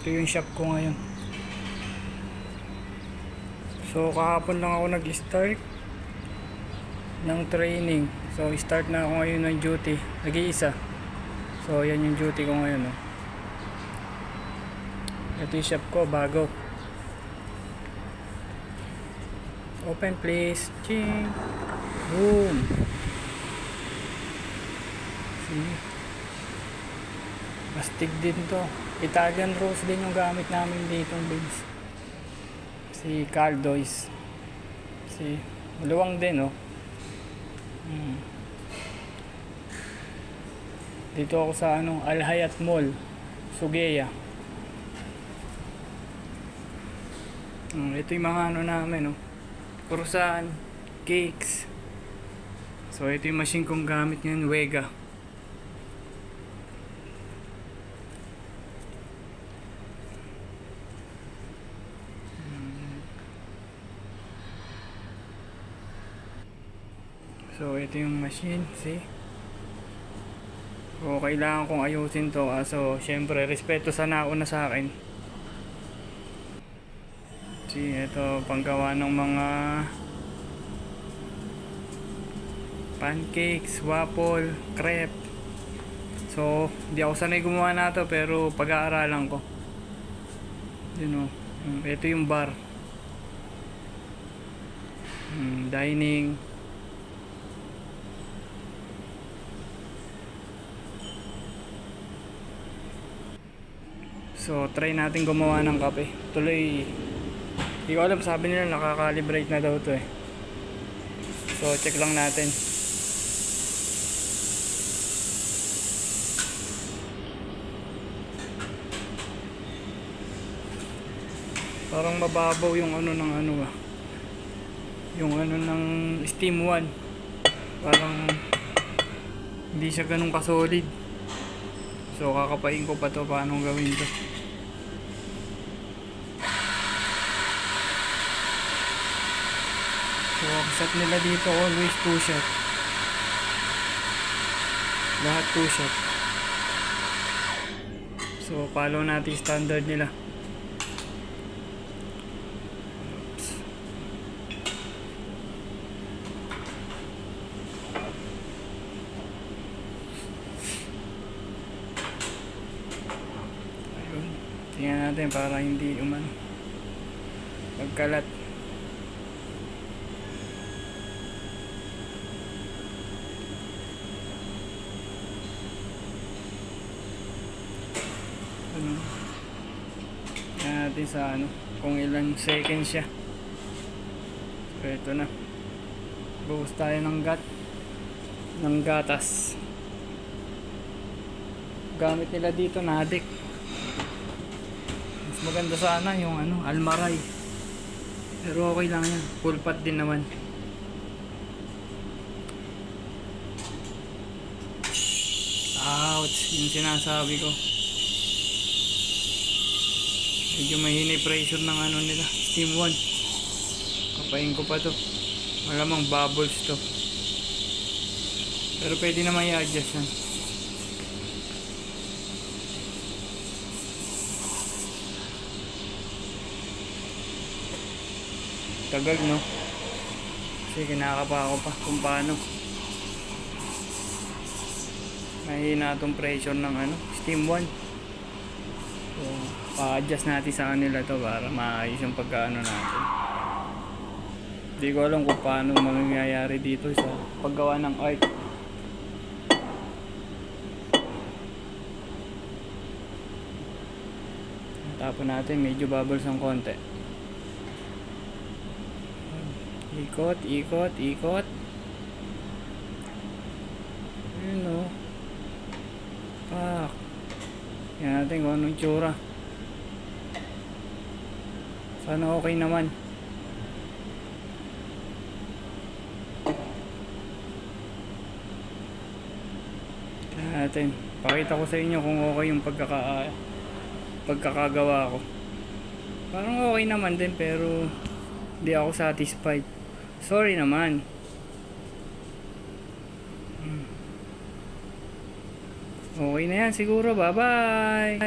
ito yung shop ko ngayon. So kahapon lang ako nag-start ng training. So start na ako ngayon ng duty, nag-iisa. So yan yung duty ko ngayon, oh. Ito yung shop ko, bago. Open please. Ching. Boom. See? Mastig din to. Italian rose din yung gamit namin dito, beans. Si Caldois. Si maluwang din, oh. Dito ako sa Al Hayat Mall, Sugeya. Ito yung mga namin, oh. Croissant, cakes. So ito yung machine kong gamit ngayon, Wega. So ito yung machine, see? So kailangan kong ayusin to, so syempre respeto sa nauna sa akin. See, ito panggawa ng mga pancakes, waffle, crepe. So hindi ako sanay gumawa na to, pero pag-aaralan ko. Ito yung bar, dining. So try natin gumawa ng kape. Tuloy, hindi ko alam, sabi nila nakakalibrate na daw to, eh. So check lang natin. Parang mababaw yung yung ng steam 1. Parang hindi siya ganun ka-solid. So kakapain ko pa to, paano gawin to. So ang shot nila dito always 2 shot. Lahat 2 shot. So follow natin standard nila. Ayun. Tingnan natin para hindi magkalat. Natin sa kung ilang seconds siya. So ito na, buhos tayo ng gatas. Gamit nila dito Nadik. Mas maganda sana yung Almaray, pero okay lang yan, full pot din naman. Ouch, yung sinasabi ko. Medyo mahina pressure ng nila, steam 1. Kapain ko pa to. Malamang bubbles to, pero pwede naman i-adjust yan. Tagal, no? Kasi kinakapa ako pa kung paano. Mahina itong pressure ng steam 1. So pa-adjust natin sa kanila to para maayos yung pagkaano natin. Hindi ko alam kung paano mangyayari dito sa paggawa ng art. Tapon natin, medyo bubbles ng konti. Ikot, ikot, ikot. Ayun, oh. Pak. Yan natin kung anong itsura. Sana okay naman. Yan natin. Pakita ko sa inyo kung okay yung pagkakagawa ko. Parang okay naman din, pero hindi ako satisfied. Sorry naman. Okay na yan siguro. Bye bye.